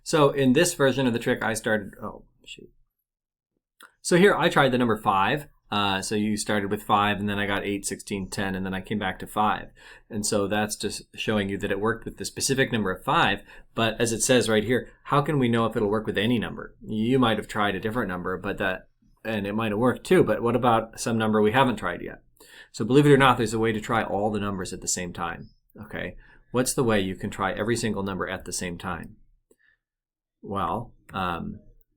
So in this version of the trick, I started, oh, shoot. So here I tried the number 5. So you started with 5, and then I got 8, 16, 10, and then I came back to 5. And so that's just showing you that it worked with the specific number of 5. But as it says right here, how can we know if it'll work with any number? You might have tried a different number, and it might have worked too, but what about some number we haven't tried yet? So believe it or not, there's a way to try all the numbers at the same time. Okay, what's the way you can try every single number at the same time? Well,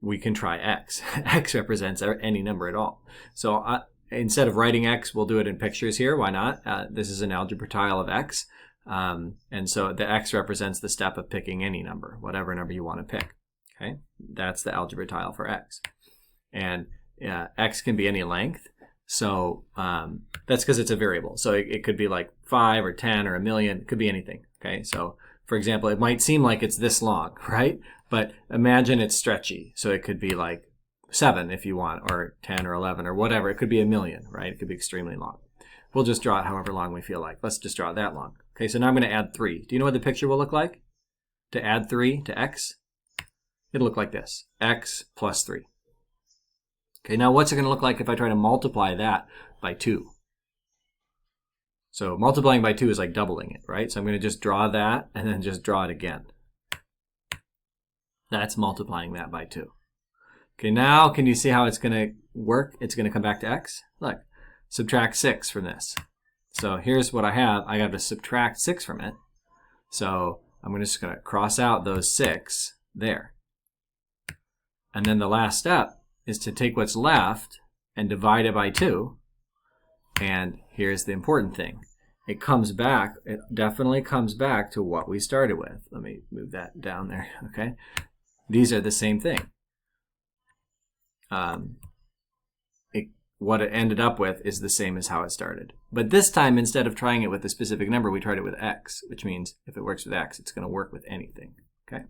we can try x. X represents any number at all. So instead of writing x, we'll do it in pictures here. Why not? This is an algebra tile of x. And so the x represents the step of picking any number, whatever number you want to pick. Okay, that's the algebra tile for x. And x can be any length. So that's because it's a variable. So it could be like 5 or 10 or a million. It could be anything. Okay, so for example, it might seem like it's this long, right? But imagine it's stretchy. So it could be like 7 if you want, or 10 or 11 or whatever. It could be a million, right? It could be extremely long. We'll just draw it however long we feel like. Let's just draw it that long. Okay, so now I'm going to add 3. Do you know what the picture will look like? To add 3 to x, it'll look like this. X plus 3. Okay, now what's it going to look like if I try to multiply that by 2? So multiplying by 2 is like doubling it, right? So I'm going to just draw that and then just draw it again. That's multiplying that by 2. Okay, now can you see how it's going to work? It's going to come back to x. Look, subtract 6 from this. So here's what I have. I got to subtract 6 from it. So I'm just going to cross out those 6 there. And then the last step is to take what's left and divide it by 2. And here's the important thing. It comes back, it definitely comes back to what we started with. Let me move that down there, okay? These are the same thing. What it ended up with is the same as how it started. But this time, instead of trying it with a specific number, we tried it with x, which means if it works with x, it's going to work with anything, okay?